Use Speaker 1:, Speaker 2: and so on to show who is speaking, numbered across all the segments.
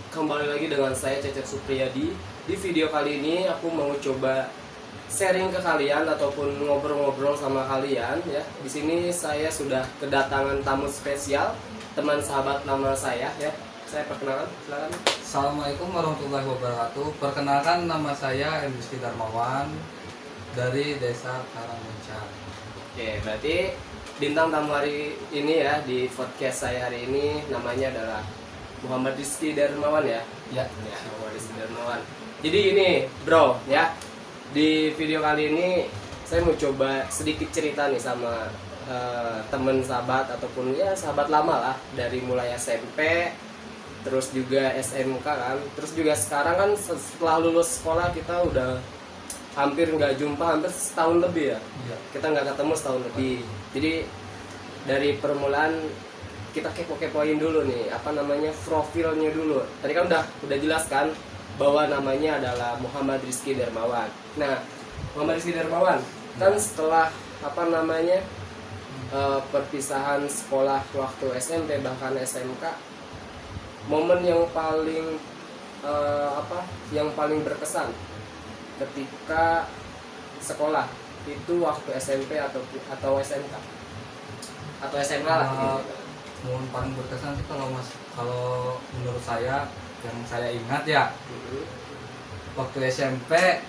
Speaker 1: kembali lagi dengan saya Cecep Supriyadi. Di video kali ini aku mau coba sharing ke kalian ataupun ngobrol-ngobrol sama kalian ya. Di sini saya sudah kedatangan tamu spesial, teman sahabat lama saya ya. Saya perkenalkan, silakan.
Speaker 2: Assalamualaikum warahmatullahi wabarakatuh. Perkenalkan, nama saya Rizky Darmawan dari Desa Karangmuncar.
Speaker 1: Oke, berarti bintang tamu hari ini ya di podcast saya hari ini namanya adalah Muhammad Rizky Darmawan ya.
Speaker 2: Ya.
Speaker 1: Ya, Muhammad Rizky Darmawan. Jadi ini, bro, ya. Di video kali ini saya mau coba sedikit cerita nih sama teman sahabat ataupun ya sahabat lama lah dari mulai SMP terus juga SMK kan. Terus juga sekarang kan setelah lulus sekolah kita udah hampir nggak jumpa, hampir setahun lebih ya.
Speaker 2: Iya.
Speaker 1: Kita nggak ketemu setahun lebih. Jadi dari permulaan kita kepo-kepoin dulu nih, apa namanya, profilnya dulu. Tadi kan udah jelas kan bahwa namanya adalah Muhammad Rizky Darmawan. Nah, Muhammad Rizky Darmawan kan setelah apa namanya perpisahan sekolah waktu SMP bahkan SMK, momen yang paling yang paling berkesan ketika sekolah itu waktu SMP atau SMK atau SMA lah gitu.
Speaker 2: Momen paling berkesan sih kalau menurut saya yang saya ingat ya, waktu SMP,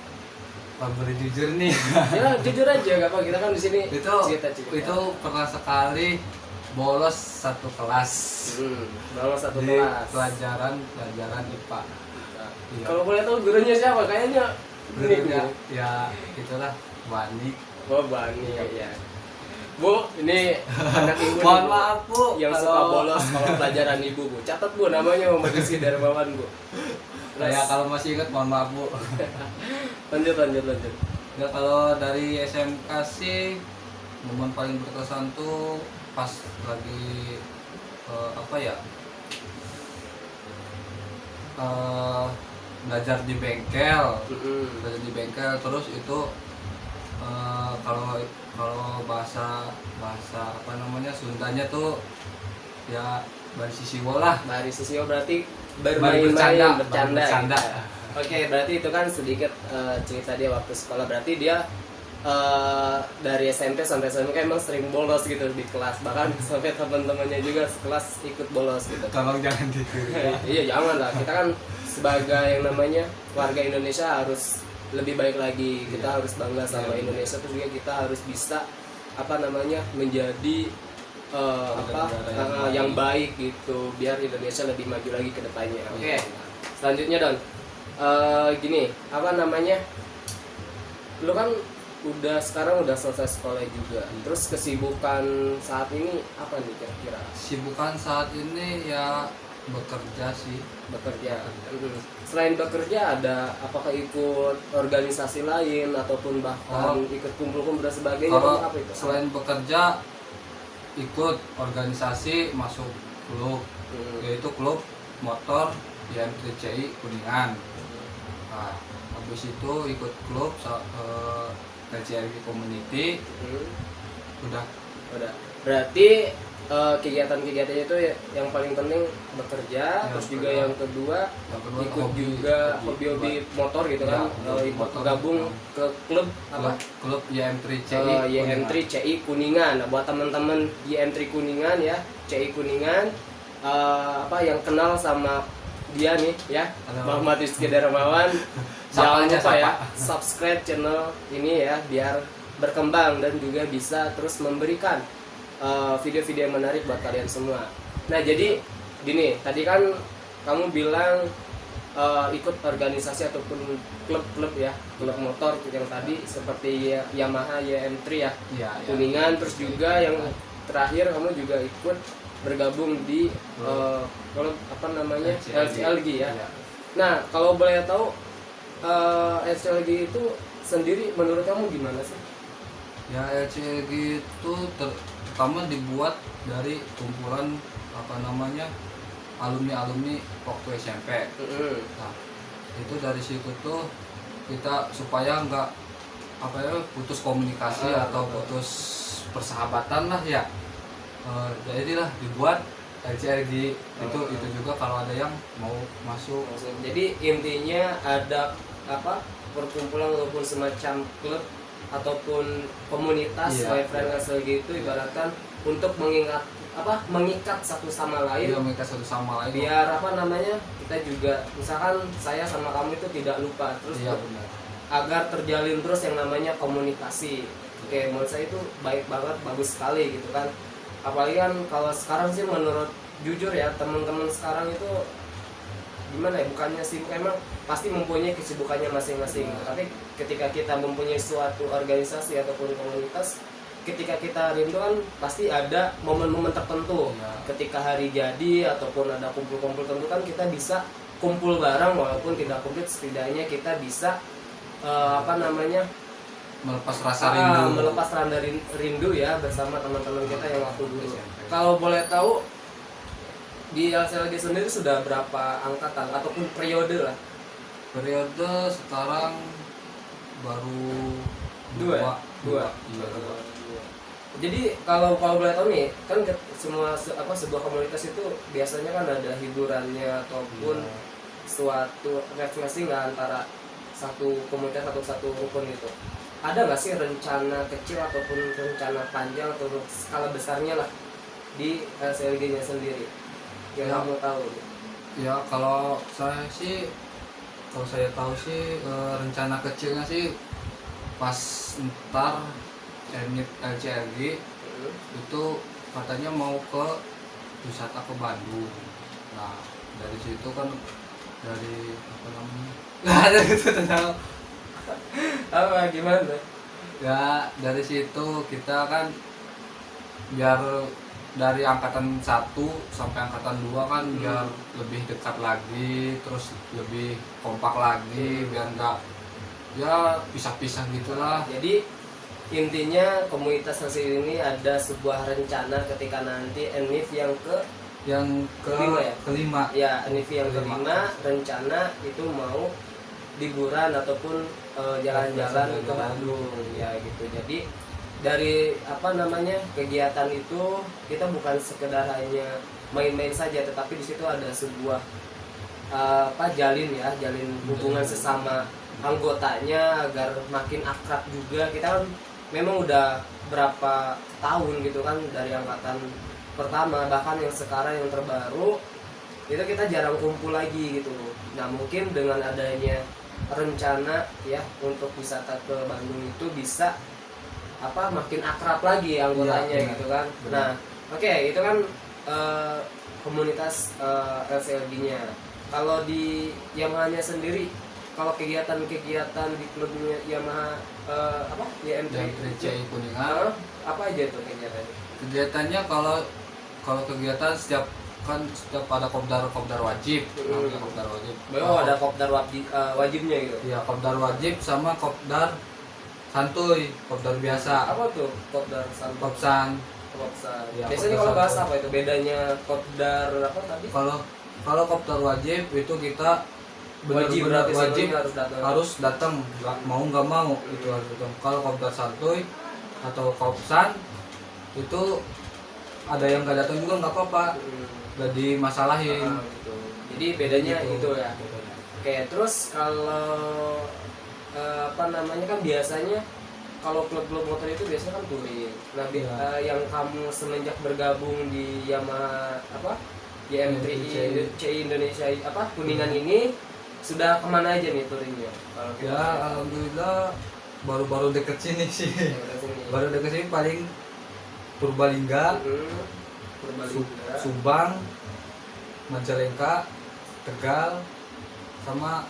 Speaker 2: beri jujur nih.
Speaker 1: Ya jujur aja, gak apa, kita kan di sini
Speaker 2: itu pernah sekali bolos satu kelas.
Speaker 1: Bolos satu
Speaker 2: di
Speaker 1: kelas.
Speaker 2: pelajaran IPA. Iya.
Speaker 1: Kalau boleh tahu gurunya siapa? Kayaknya
Speaker 2: Gurunya ya itulah Wani.
Speaker 1: Oh, Bani ya. Bu, ini anak ibu.
Speaker 2: Mohon
Speaker 1: nih, Bu,
Speaker 2: maaf, Bu,
Speaker 1: yang suka bolos kalau pelajaran ibu, Bu. Catat, Bu, namanya Muhammad Rizky Darmawan, Bu.
Speaker 2: Saya kalau masih ingat, mohon maaf, Bu.
Speaker 1: Lanjut.
Speaker 2: Ya, kalau dari SMK sih momen paling berkesan tuh pas lagi belajar di bengkel. Terus itu kalau bahasa apa namanya Sundanya tuh ya bari sisiwo lah.
Speaker 1: Bari sisio berarti
Speaker 2: Bari
Speaker 1: bermain-main,
Speaker 2: bercanda.
Speaker 1: bercanda. Oke, berarti itu kan sedikit cerita dia waktu sekolah. Berarti dia dari SMP sampai SMK emang sering bolos gitu di kelas. Bahkan sampai teman-temannya juga sekelas ikut bolos gitu.
Speaker 2: Tolong jangan ditiru.
Speaker 1: Iya, jangan lah. Kita kan sebagai yang namanya warga Indonesia harus lebih baik lagi. Kita harus bangga sama Indonesia, terus juga kita harus bisa apa namanya menjadi yang baik gitu, biar Indonesia lebih maju lagi ke depannya. Oke. Selanjutnya, Don. Gini, apa namanya? Lu kan sekarang udah selesai sekolah juga. Terus kesibukan saat ini apa nih kira-kira?
Speaker 2: Sibukan saat ini ya bekerja sih.
Speaker 1: Bekerja. Selain bekerja ada apakah ikut organisasi lain ataupun bahkan ikut kumpul-kumpul dan sebagainya?
Speaker 2: Kalau
Speaker 1: apa itu?
Speaker 2: selain bekerja ikut organisasi, masuk klub, yaitu klub motor YM3CI Kuningan. Nah, habis itu ikut klub LCRG Community. Udah.
Speaker 1: Berarti kegiatan-kegiatannya itu yang paling penting bekerja, terus juga yang kedua ikut juga hobi-hobi motor gitu kan, ikut gabung ke klub apa?
Speaker 2: Klub YM3CI
Speaker 1: YM3CI Kuningan. Nah, buat teman-teman YM3 Kuningan ya, CI Kuningan yang kenal sama dia nih ya, Muhammad Rizky Darmawan, jangan lupa ya subscribe channel ini ya biar berkembang dan juga bisa terus memberikan video-video yang menarik buat kalian semua. Nah, jadi gini, tadi kan kamu bilang ikut organisasi ataupun klub-klub ya, klub motor yang tadi seperti Yamaha YM3 ya, Kuningan. Terus juga yang terakhir kamu juga ikut bergabung di klub apa namanya LCLG ya. Nah, kalau boleh tahu LCLG itu sendiri menurut kamu gimana sih?
Speaker 2: Ya, LCLG itu pertama dibuat dari kumpulan alumni waktu SMP. Nah, itu dari situ tuh kita supaya nggak putus komunikasi atau putus persahabatan lah ya. Jadilah dibuat LCRG itu juga kalau ada yang mau masuk.
Speaker 1: Jadi intinya ada apa perkumpulan ataupun semacam klub ataupun komunitas WiFriend SLG itu ibaratkan untuk mengikat satu sama lain.
Speaker 2: Iya, mengikat satu sama lain.
Speaker 1: Biar apa namanya kita juga misalkan saya sama kamu itu tidak lupa terus.
Speaker 2: Iya, benar.
Speaker 1: Agar terjalin terus yang namanya komunikasi. Oke, menurut saya itu baik banget, bagus sekali gitu kan. Apalagi kan kalau sekarang sih menurut jujur ya teman-teman sekarang itu gimana ya, bukannya sibuk, emang pasti mempunyai kesibukannya masing-masing. Tapi ketika kita mempunyai suatu organisasi ataupun komunitas, ketika kita rindu kan pasti ada momen-momen tertentu. Ketika hari jadi ataupun ada kumpul-kumpul tertentu kan kita bisa kumpul bareng walaupun tidak komplit, setidaknya kita bisa
Speaker 2: melepas rasa rindu.
Speaker 1: Melepas rindu ya bersama teman-teman kita yang waktu dulu. Kalau boleh tahu di LCLG sendiri sudah berapa angkatan ataupun periode lah?
Speaker 2: Periode sekarang baru dua.
Speaker 1: Iya, dua. Jadi kalau boleh tahu nih, kan sebuah komunitas itu biasanya kan ada hiburannya ataupun suatu refleksi nggak antara satu komunitas atau satu rukun itu. Ada nggak sih rencana kecil ataupun rencana panjang atau skala besarnya lah di LCLG-nya sendiri yang kamu tahu?
Speaker 2: Ya kalau saya tahu sih rencana kecilnya sih pas ntar Emit LCLG itu katanya mau ke wisata ke Bandung. Nah dari situ kan dari apa namanya nggak ada gitu tentang
Speaker 1: apa gimana
Speaker 2: ya, dari situ kita kan biar dari angkatan 1 sampai angkatan 2 kan biar lebih dekat lagi, terus lebih kompak lagi, biar nggak ya pisah-pisah gitulah.
Speaker 1: Jadi intinya komunitas hasil ini ada sebuah rencana ketika nanti ENIF yang kelima ya, ENIF yang kelima rencana itu mau liburan ataupun jalan-jalan ke Bandung ya gitu. Jadi dari kegiatan itu kita bukan sekedar hanya main-main saja, tetapi di situ ada sebuah jalin hubungan sesama anggotanya agar makin akrab juga. Kita kan memang udah berapa tahun gitu kan dari angkatan pertama, bahkan yang sekarang yang terbaru itu kita jarang kumpul lagi gitu. Nah mungkin dengan adanya rencana ya untuk wisata ke Bandung itu bisa makin akrab lagi anggotanya ya, gitu kan. Benar. Nah oke, itu kan komunitas LCLG-nya. Kalau di Yamaha-nya sendiri, kalau kegiatan-kegiatan di klubnya Yamaha
Speaker 2: YM3CI Kuningan,
Speaker 1: apa aja tuh kegiatannya?
Speaker 2: Kegiatannya kalau kegiatan setiap ada kopdar wajib, namanya kopdar wajib.
Speaker 1: Ada kopdar wajibnya gitu.
Speaker 2: Iya, kopdar wajib sama kopdar santuy, kopdar biasa.
Speaker 1: Apa tuh kopdar santuy?
Speaker 2: Kopsan.
Speaker 1: Ya, biasanya kalau bahas apa itu bedanya kopdar apa tadi?
Speaker 2: Kalau kopdar wajib itu kita benar-benar wajib harus datang, mau nggak mau itu harus datang. Kalau kopdar santuy atau kopsan itu ada yang nggak datang juga nggak apa-apa, nggak dimasalahin.
Speaker 1: Gitu. Jadi bedanya gitu ya. Oke, terus kalau kan biasanya kalau klub-klub motor itu biasanya kan touring. Nah, yang kamu semenjak bergabung di Yamaha YM3CI Indonesia Kuningan ini sudah kemana aja nih touringnya?
Speaker 2: Alhamdulillah baru deket sini sih. Baru deket sini paling Purbalingga, Subang, Majalengka, Tegal, sama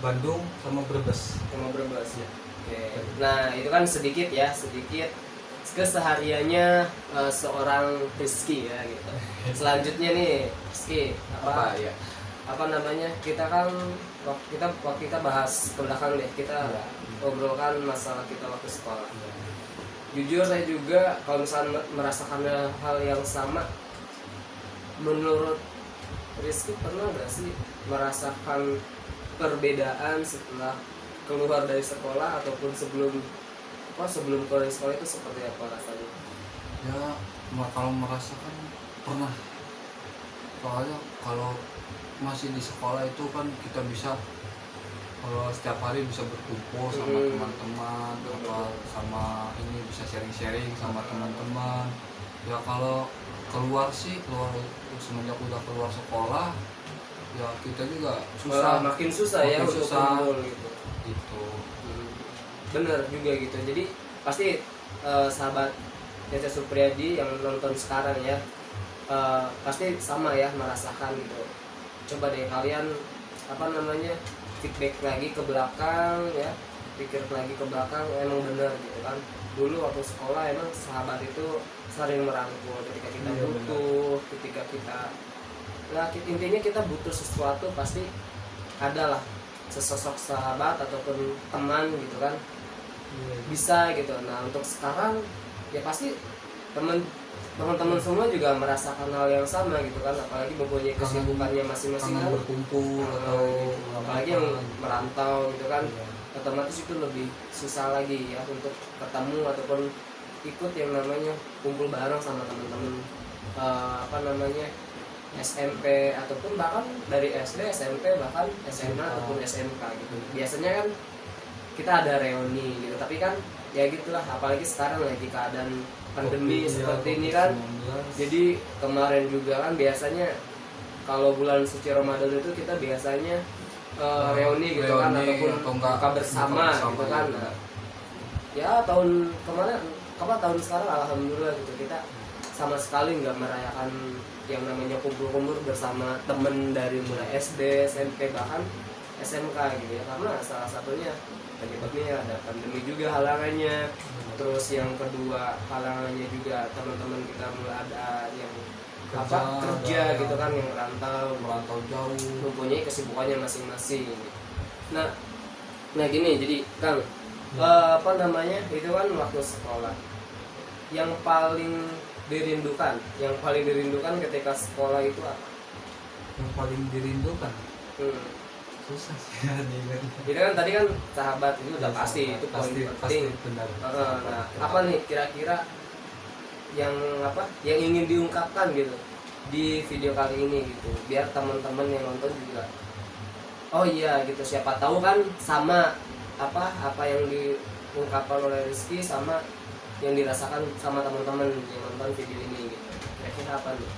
Speaker 2: Bandung, sama Brebes.
Speaker 1: Ya. Oke. Nah itu kan sedikit kesehariannya seorang Rizky ya gitu. Selanjutnya nih Rizky kita kan waktu kita bahas ke belakang deh, kita ngobrolkan masalah kita waktu sekolah. Jujur saya juga kalau misalnya merasakan hal yang sama, menurut Rizky pernah nggak sih merasakan perbedaan setelah keluar dari sekolah ataupun sebelum keluar dari sekolah itu seperti apa rasanya?
Speaker 2: Ya kalau merasakan pernah, soalnya kalau masih di sekolah itu kan kita bisa kalau setiap hari bisa berkumpul sama teman-teman, apa sama ini bisa sharing-sharing sama teman-teman. Ya kalau keluar semenjak udah keluar sekolah ya kita juga susah,
Speaker 1: makin susah ya
Speaker 2: makin
Speaker 1: untuk
Speaker 2: susah.
Speaker 1: kumpul gitu.
Speaker 2: Gitu.
Speaker 1: Bener juga gitu. Jadi pasti sahabat Cece Supriyadi yang nonton sekarang ya, pasti sama ya merasakan gitu. Coba deh kalian apa namanya feedback lagi ke belakang ya, pikir lagi ke belakang, emang bener gitu kan. Dulu waktu sekolah emang sahabat itu sering merangkul ketika kita butuh, ketika kita intinya kita butuh sesuatu pasti adalah sesosok sahabat ataupun teman gitu kan, bisa gitu. Nah untuk sekarang ya pasti teman-teman semua juga merasakan hal yang sama gitu kan, apalagi mempunyai kesibukannya masing-masing kan,
Speaker 2: berkumpul atau
Speaker 1: apalagi yang merantau gitu kan, otomatis itu lebih susah lagi ya untuk ketemu ataupun ikut yang namanya kumpul bareng sama teman-teman apa namanya SMP ataupun bahkan dari SD, SMP, bahkan SMA ataupun SMK gitu. Biasanya kan kita ada reuni gitu, tapi kan ya gitulah, apalagi sekarang lagi keadaan pandemi seperti ini kan. Jadi kemarin juga kan biasanya kalau bulan suci Ramadan itu kita biasanya reuni gitu kan, ataupun buka bersama gitu kan. Nah, ya tahun kemarin tahun sekarang alhamdulillah gitu kita sama sekali nggak merayakan yang namanya kumpul-kumpul bersama temen dari mulai SD, SMP, bahkan SMK gitu ya, karena salah satunya penyebabnya ada pandemi juga halangannya. Terus yang kedua halangannya juga teman-teman kita mulai ada yang kerja gitu kan, yang merantau jauh, mempunyai kesibukannya masing-masing. Nah gini, jadi Kang, apa namanya itu kan waktu sekolah yang paling dirindukan ketika sekolah itu apa?
Speaker 2: Yang paling dirindukan susah sih diingat.
Speaker 1: Jadi kan tadi kan sahabat itu udah pasti itu poin penting. Nah apa nih kira-kira yang ingin diungkapkan gitu di video kali ini gitu, biar teman-teman yang nonton juga oh iya gitu, siapa tahu kan sama apa yang diungkapkan oleh Rizky sama yang dirasakan sama teman-teman yang nonton video ini gitu. Kira-kira apa nih?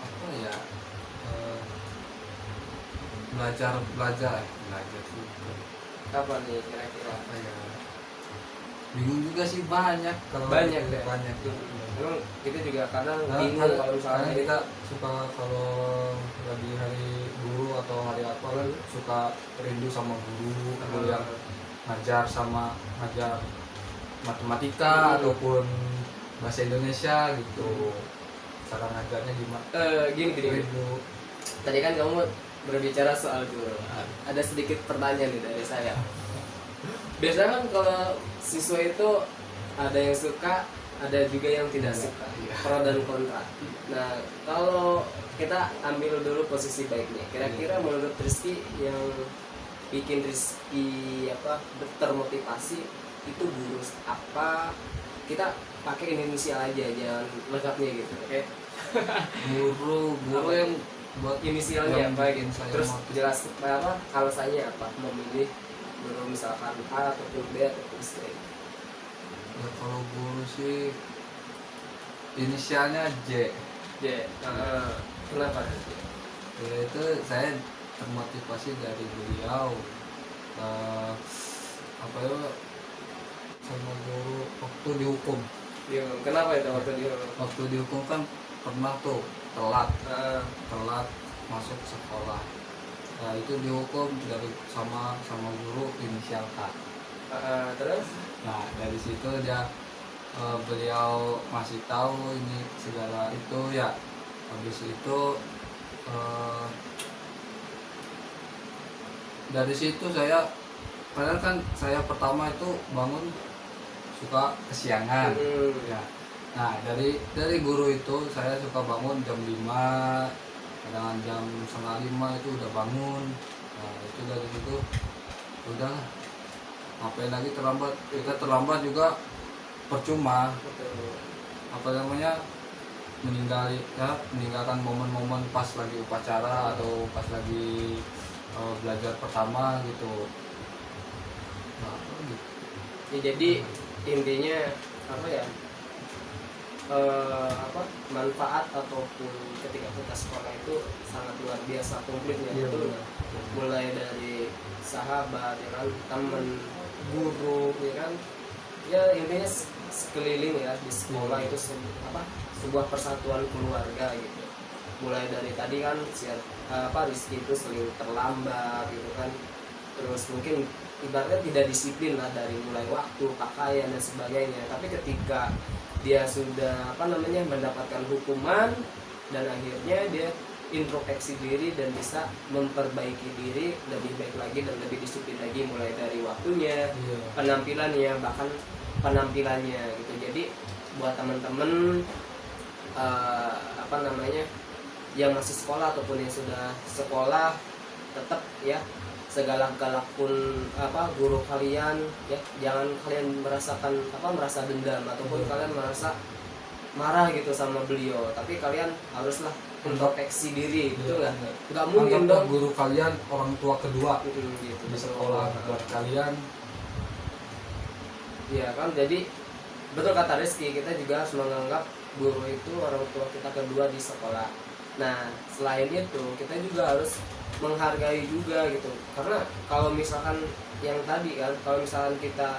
Speaker 2: Apa ya, belajar juga.
Speaker 1: Apa nih kira-kira?
Speaker 2: Apa ya, bingung juga sih, banyak
Speaker 1: banyak.
Speaker 2: Emang
Speaker 1: kita juga kadang bingung kalau misalnya
Speaker 2: kita suka kalau lagi hari guru atau hari apa kan suka rindu sama guru yang ngajar matematika ataupun bahasa Indonesia gitu, cara ngajarnya gimana.
Speaker 1: Gini. Tadi kan kamu berbicara soal guru, ada sedikit pertanyaan nih dari saya. Biasanya kan kalau siswa itu ada yang suka, ada juga yang tidak suka, pro dan kontra. Nah kalau kita ambil dulu posisi baiknya, kira-kira menurut Rizky yang bikin Rizky termotivasi itu guru apa? Kita pakai inisial aja, jangan lengkapnya gitu, oke?
Speaker 2: Guru yang buat
Speaker 1: inisialnya apa gitu. Terus
Speaker 2: motivasi.
Speaker 1: jelas alasannya apa memilih guru misalkan A ataupun B ataupun C.
Speaker 2: Ya kalau guru sih inisialnya J.
Speaker 1: Kenapa?
Speaker 2: Ya itu saya termotivasi dari beliau, sama guru waktu dihukum.
Speaker 1: Kenapa itu
Speaker 2: Waktu dihukum kan pernah tuh telat masuk sekolah. Nah itu dihukum sama guru inisial K.
Speaker 1: Terus?
Speaker 2: Nah dari situ dia beliau masih tahu ini segala itu ya. Habis itu dari situ padahal kan saya pertama itu bangun suka kesiangan ya. Nah dari guru itu saya suka bangun jam 5, kadang jam 4:30 itu udah bangun. Nah itu dari situ udah ngapain lagi terlambat, kita terlambat juga percuma. apa namanya meninggalkan momen-momen pas lagi upacara atau pas lagi belajar pertama gitu. Nah, gitu.
Speaker 1: Ya, jadi intinya apa ya, manfaat ataupun ketika kita sekolah itu sangat luar biasa komplitnya.
Speaker 2: Iya,
Speaker 1: Itu
Speaker 2: benar.
Speaker 1: mulai dari sahabat, ya kan, teman, guru, ya kan, ya intinya sekeliling ya di sekolah itu sebuah persatuan keluarga gitu. Mulai dari tadi kan Rizky itu sering terlambat gitu kan, terus mungkin ibaratnya tidak disiplin lah dari mulai waktu, pakaian dan sebagainya. Tapi ketika dia sudah mendapatkan hukuman dan akhirnya dia introspeksi diri dan bisa memperbaiki diri lebih baik lagi dan lebih disiplin lagi, mulai dari waktunya, penampilannya, bahkan penampilannya gitu. Jadi buat teman-teman yang masih sekolah ataupun yang sudah sekolah, tetap ya, segalak-galak pun guru kalian ya, jangan kalian merasa dendam ataupun kalian merasa marah gitu sama beliau, tapi kalian haruslah introspeksi diri, betul nggak mungkin dong
Speaker 2: guru kalian orang tua kedua
Speaker 1: gitu
Speaker 2: di sekolah buat kalian.
Speaker 1: Iya kan, jadi betul kata Rizky, kita juga harus menganggap guru itu orang tua kita kedua di sekolah. Nah, selain itu kita juga harus menghargai juga gitu, karena kalau misalkan yang tadi kan, kalau misalkan kita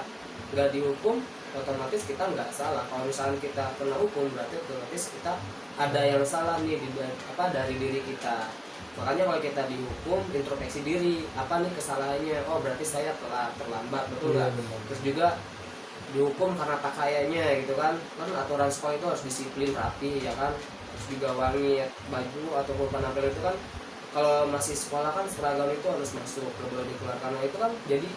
Speaker 1: nggak dihukum, otomatis kita nggak salah. Kalau misalkan kita kena hukum, berarti otomatis kita ada yang salah nih dari diri kita. Makanya kalau kita dihukum, introspeksi diri, apa nih kesalahannya, oh berarti saya telah terlambat, betul nggak? Terus juga dihukum karena pakaiannya gitu kan aturan sekolah itu harus disiplin, rapi ya kan, terus juga wangi baju ataupun penampilan itu kan. Kalau masih sekolah kan seragam itu harus masuk, nggak boleh dikeluarkan. Nah itu kan jadi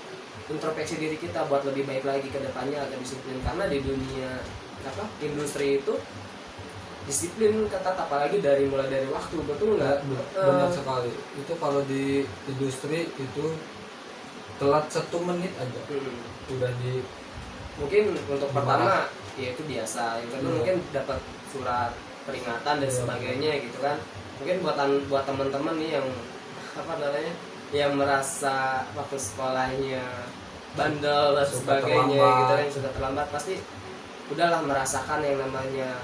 Speaker 1: introspeksi diri kita buat lebih baik lagi ke depannya agar disiplin, karena di dunia industri itu disiplin ketat, apalagi mulai dari waktu, betul nggak?
Speaker 2: Benar sekali. Itu kalau di industri itu telat 1 menit aja udah di
Speaker 1: mungkin untuk pertama ya itu biasa, yang kedua mungkin dapat surat peringatan dan sebagainya gitu kan. Mungkin buat teman-teman nih yang yang merasa waktu sekolahnya bandel dan sebagainya gitu kan, yang sudah terlambat, pasti udahlah merasakan yang namanya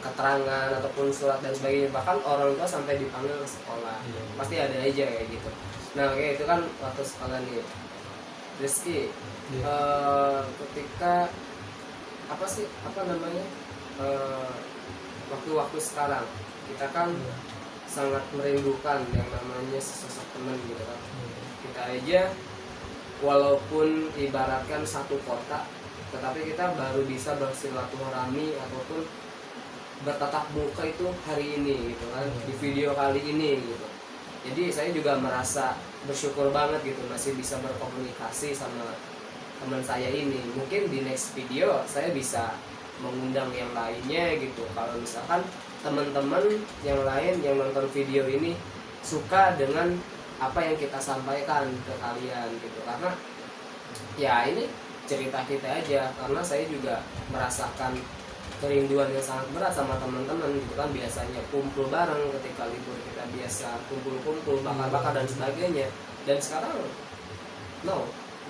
Speaker 1: keterangan ataupun surat dan sebagainya, bahkan orang tua sampai dipanggil ke sekolah. Pasti ada aja kayak gitu. Nah oke, itu kan waktu sekolah nih. Rizky, ketika waktu-waktu sekarang kita kan sangat merindukan yang namanya sesosok teman gitu kan. Kita aja walaupun ibaratkan satu kota, tetapi kita baru bisa bersilaturahmi ataupun bertatap muka itu hari ini gitu kan, di video kali ini gitu. Jadi saya juga merasa bersyukur banget gitu masih bisa berkomunikasi sama teman saya ini. Mungkin di next video saya bisa mengundang yang lainnya gitu, kalau misalkan teman-teman yang lain yang nonton video ini suka dengan apa yang kita sampaikan ke kalian gitu. Karena ya ini cerita kita aja, karena saya juga merasakan kerinduan yang sangat berat sama teman-teman gitu kan. Biasanya kumpul bareng ketika libur, kita biasa kumpul-kumpul, bakar-bakar dan sebagainya, dan sekarang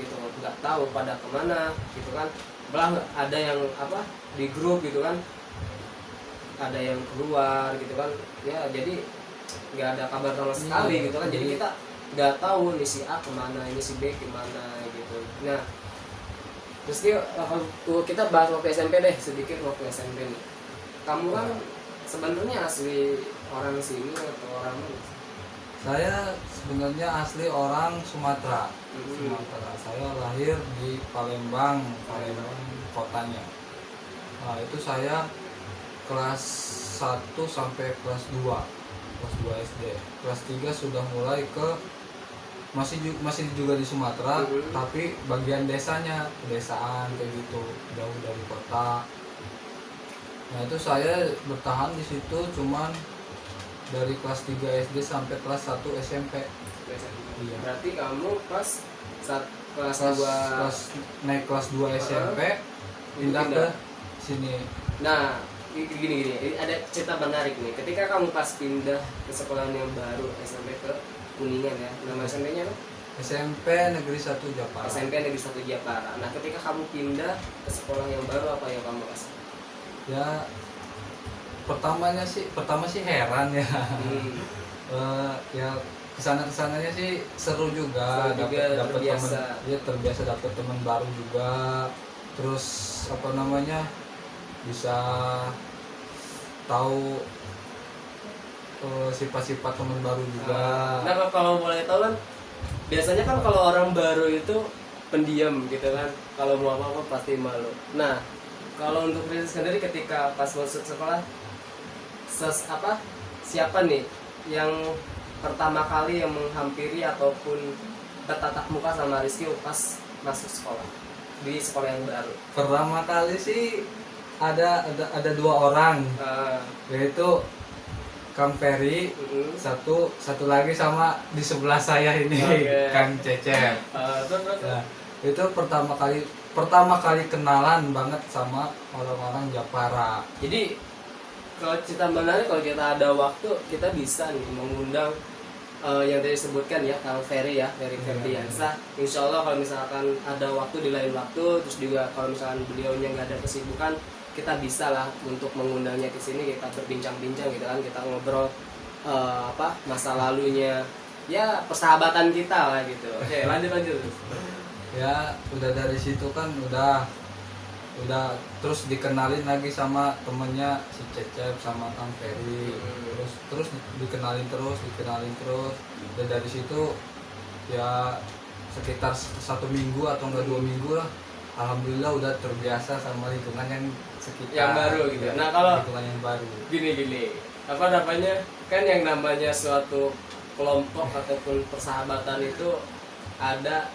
Speaker 1: gitu, nggak tahu pada kemana gitu kan. Belah ada yang di grup gitu kan, ada yang keluar gitu kan ya, jadi nggak ada kabar sama sekali gitu kan. Jadi kita nggak tahu nih si A kemana, ini si B kemana gitu. Nah terus kita bahas waktu SMP deh, sedikit waktu SMP nih. Kamu kan sebenarnya asli orang sini atau orang mana?
Speaker 2: Saya sebenarnya asli orang Sumatera. Saya lahir di Palembang kotanya. Nah itu saya kelas 1 sampai kelas 2 SD. Kelas 3 sudah mulai ke masih juga di Sumatera, tapi bagian desanya, pedesaan kayak gitu, jauh dari kota. Nah itu saya bertahan di situ cuman dari kelas 3 SD sampai kelas 1 SMP. Iya.
Speaker 1: Berarti kamu
Speaker 2: naik kelas 2 SMP pindah ke sini.
Speaker 1: Nah gini, ini ada cerita menarik nih. Ketika kamu pas pindah ke sekolah yang baru SMP ke Kuningan ya, nama SMP-nya apa?
Speaker 2: SMP Negeri 1 Japara.
Speaker 1: SMP Negeri 1 Japara. Nah, ketika kamu pindah ke sekolah yang baru, apa yang kamu rasa?
Speaker 2: Ya pertama sih heran ya. Ya kesananya sih seru juga, dapat teman, ya terbiasa dapat teman baru juga, terus apa namanya bisa tahu sifat-sifat teman baru juga.
Speaker 1: Nah, kalau boleh tahu kan, biasanya kan kalau orang baru itu pendiam gitu kan, kalau mau apa-apa pasti malu. Nah, kalau untuk diri sendiri ketika pas masuk sekolah, siapa nih yang pertama kali yang menghampiri ataupun bertatap muka sama Rizky pas masuk sekolah di sekolah yang baru?
Speaker 2: Pertama kali sih ada 2 orang, yaitu Kang Ferry, satu lagi sama di sebelah saya ini, Kang Cecep. Nah, itu pertama kali kenalan banget sama orang-orang Japara.
Speaker 1: Jadi kalau cerita menarik, kalau kita ada waktu kita bisa nih mengundang yang tadi disebutkan ya, Kang Ferry ya, Ferry Ferdiansa. Insya Allah kalau misalkan ada waktu di lain waktu, terus juga kalau misalkan beliaunya nggak ada kesibukan, kita bisa lah untuk mengundangnya ke sini, kita berbincang-bincang gitu kan, kita ngobrol masa lalunya, ya persahabatan kita lah gitu. Oke, lanjut.
Speaker 2: Ya udah dari situ kan udah terus dikenalin lagi sama temennya si Cecep sama Kang Ferry, terus dikenalin terus, dan dari situ ya sekitar 1 minggu atau enggak 2 minggu lah, alhamdulillah udah terbiasa sama lingkungan yang sekitar
Speaker 1: yang baru gitu. Nah, kalau
Speaker 2: lingkungan yang baru
Speaker 1: gini apa namanya, kan yang namanya suatu kelompok ataupun persahabatan itu ada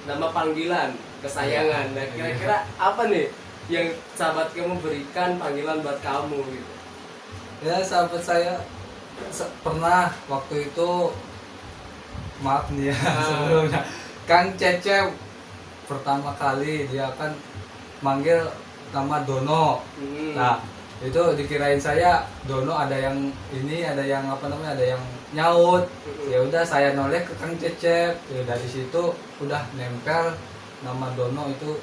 Speaker 1: nama panggilan kesayangan. Nah, kira-kira apa nih yang sahabat kamu berikan panggilan buat kamu gitu?
Speaker 2: Ya, sahabat saya pernah waktu itu, maaf nih ya, sebelumnya Kang Cecep pertama kali dia kan manggil nama Dono. Nah, itu dikirain saya Dono, ada yang ini, ada yang nyaut. Ya udah saya noleh ke Kang Cecep. Ya, dari situ udah nempel nama Dono itu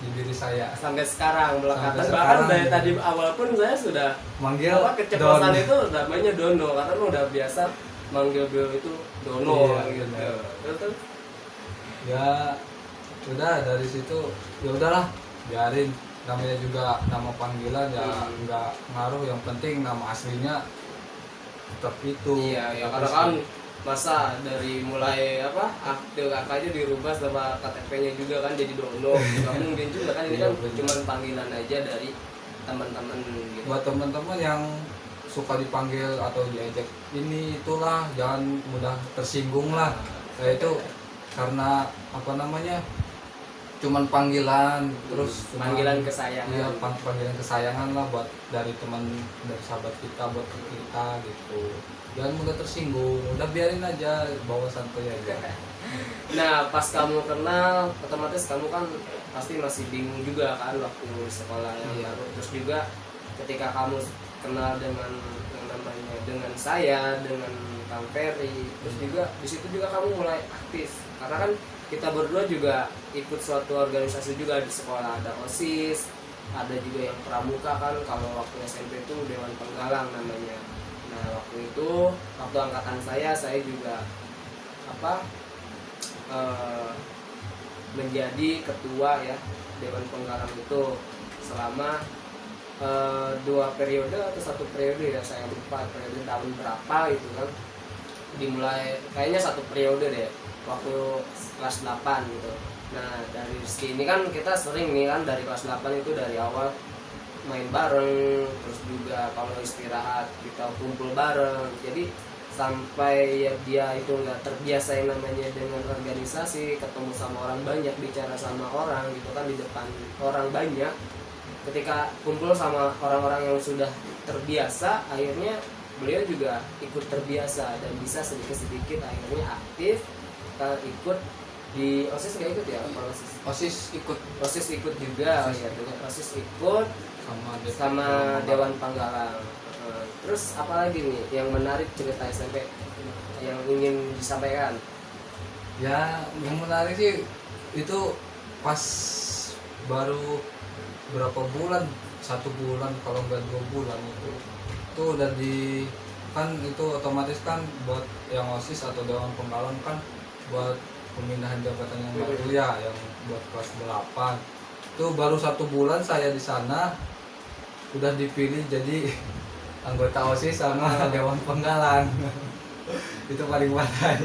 Speaker 2: di diri saya
Speaker 1: sampai sekarang melekat. Bahkan dari tadi awal pun saya sudah
Speaker 2: manggil
Speaker 1: keceplosan itu namanya Dono, karena udah biasa manggil beliau itu Dono gitu. Terus
Speaker 2: ya udah dari situ ya udahlah, biarin, namanya juga nama panggilan ya, nggak ngaruh, yang penting nama aslinya tetap itu.
Speaker 1: Iya, ya karena kan masa dari mulai akte kakaknya dirubah sama KTP-nya juga kan jadi Dono, nggak mungkin juga kan, ini kan cuma panggilan aja dari teman-teman gitu.
Speaker 2: Buat teman-teman yang suka dipanggil atau diajak ini itulah, jangan mudah tersinggung lah. Itu karena cuman panggilan, terus
Speaker 1: panggilan kesayangan.
Speaker 2: Iya, panggilan kesayangan lah buat dari sahabat kita buat kita gitu. Jangan mudah tersinggung, udah biarin aja, bawa santai aja.
Speaker 1: Nah, pas kamu kenal, otomatis kamu kan pasti masih bingung juga kan waktu sekolah yang baru. Terus juga ketika kamu kenal dengan yang namanya dengan saya, dengan Kang Ferry, terus juga di situ juga kamu mulai aktif, karena kan kita berdua juga ikut suatu organisasi juga di sekolah, ada OSIS, ada juga yang pramuka kan, kalau waktu SMP itu Dewan Penggalang namanya. Nah, waktu itu waktu angkatan saya juga menjadi ketua ya Dewan Penggalang itu selama 2 periode atau 1 periode ya, saya lupa periode tahun berapa itu kan, dimulai kayaknya 1 periode deh waktu kelas 8 gitu. Nah, dari sini kan kita sering nih kan dari kelas 8 itu dari awal main bareng, terus juga kalau istirahat kita kumpul bareng, jadi sampai ya dia itu nggak terbiasa yang namanya dengan organisasi, ketemu sama orang banyak, bicara sama orang gitu kan di depan orang banyak. Ketika kumpul sama orang-orang yang sudah terbiasa, akhirnya beliau juga ikut terbiasa dan bisa sedikit-sedikit akhirnya aktif ikut Di OSIS nggak ikut ya? Apa OSIS?
Speaker 2: OSIS ikut
Speaker 1: OSIS ikut juga.
Speaker 2: OSIS
Speaker 1: Ya,
Speaker 2: ikut.
Speaker 1: OSIS ikut sama Dewan Panggalang. Terus apa lagi nih yang menarik cerita SMP yang ingin disampaikan?
Speaker 2: Ya yang menarik sih itu pas baru berapa bulan, 1 bulan kalau nggak 2 bulan itu udah di kan itu otomatis kan buat yang OSIS atau Dewan Penggalan kan buat pemindahan jabatan yang baru ya, yang buat kelas 8 itu baru 1 bulan saya di sana udah dipilih jadi anggota OSIS sama Dewan Penggalan. Itu paling parah.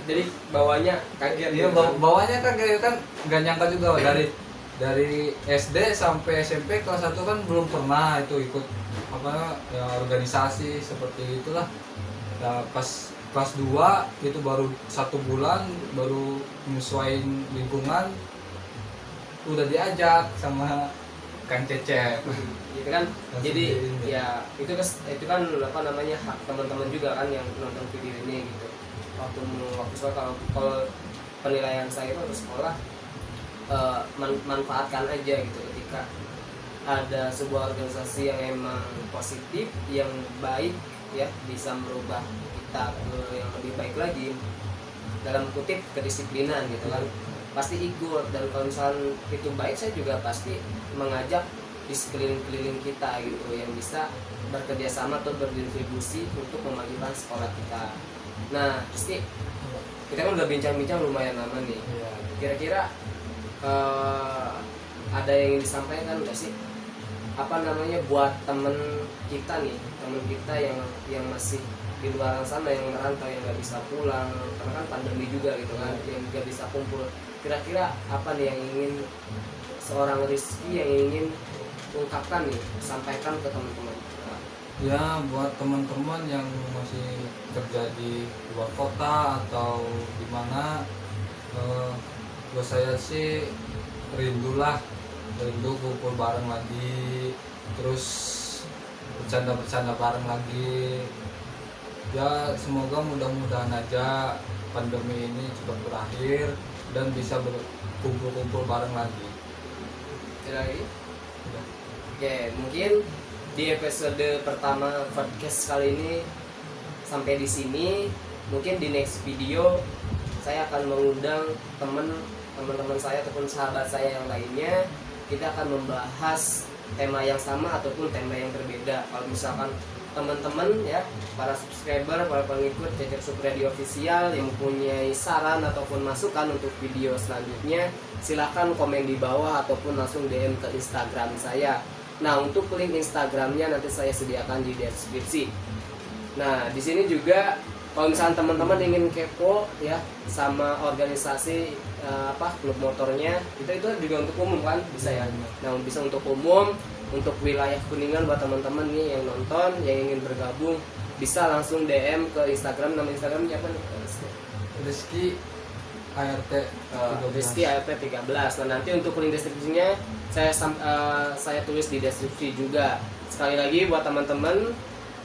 Speaker 1: Jadi bawahnya kaget.
Speaker 2: Iya, bawahnya kan kayak kan nggak nyangka juga dari SD sampai SMP kelas 1 kan belum pernah itu ikut apa ya organisasi seperti itulah. Nah, pas kelas 2 itu baru 1 bulan baru menyesuaikan lingkungan udah diajak sama Kang Cecep.
Speaker 1: Gitu kan. Jadi
Speaker 2: Ini.
Speaker 1: ya itu kan apa namanya hak teman-teman juga kan yang nonton video ini gitu. Waktu sekolah kalau penilaian saya itu waktu sekolah manfaatkan aja gitu ketika ada sebuah organisasi yang emang positif, yang baik ya, bisa merubah kita ke yang lebih baik lagi dalam kutip kedisiplinan gitu kan, pasti ikut. Dan kalau misalnya itu baik, saya juga pasti mengajak di sekeliling-keliling kita gitu yang bisa bekerja sama atau berkontribusi untuk memajukan sekolah kita. Nah, pasti kita kan udah bincang-bincang lumayan lama nih.
Speaker 2: Iya.
Speaker 1: Kira-kira ada yang ingin disampaikan nggak sih? Apa namanya buat temen kita nih, temen kita yang masih di luar sana, yang merantau, yang nggak bisa pulang karena kan pandemi juga gitu kan, yang nggak bisa kumpul. Kira-kira apa nih yang ingin seorang Rizky yang ingin ungkapkan nih, sampaikan ke teman-teman?
Speaker 2: Ya buat teman-teman yang masih kerja di luar kota atau di mana, buat saya sih rindu kumpul bareng lagi, terus bercanda bareng lagi. Ya semoga mudah-mudahan aja pandemi ini cepat berakhir dan bisa berkumpul bareng lagi.
Speaker 1: Lagi? Oke, mungkin di episode pertama podcast kali ini sampai di sini. Mungkin di next video saya akan mengundang teman-teman saya ataupun sahabat saya yang lainnya. Kita akan membahas tema yang sama ataupun tema yang berbeda. Kalau misalkan teman-teman ya, para subscriber, para pengikut Cecep Supriyadi Official yang mempunyai saran ataupun masukan untuk video selanjutnya, silahkan komen di bawah ataupun langsung DM ke Instagram saya. Nah, untuk link Instagramnya nanti saya sediakan di deskripsi. Nah, di sini juga kalau misalnya teman-teman ingin kepo ya sama organisasi klub motornya, itu juga untuk umum kan, bisa ya. Nah, bisa untuk umum, untuk wilayah Kuningan. Buat teman-teman nih yang nonton yang ingin bergabung, bisa langsung DM ke Instagram. Nama Instagramnya apa nih?
Speaker 2: Rizky ART 13.
Speaker 1: Rizky ART 13. Nah, nanti untuk link deskripsinya saya tulis di deskripsi juga. Sekali lagi buat teman-teman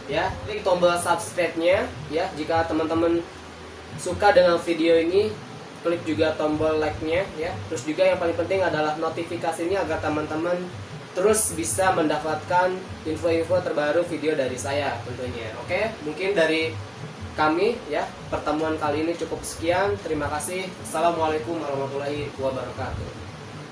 Speaker 1: ya, klik tombol subscribe-nya ya. Jika teman-teman suka dengan video ini, klik juga tombol like-nya ya. Terus juga yang paling penting adalah notifikasinya agar teman-teman terus bisa mendapatkan info-info terbaru video dari saya tentunya. Oke, mungkin dari kami ya, pertemuan kali ini cukup sekian. Terima kasih. Assalamualaikum warahmatullahi wabarakatuh.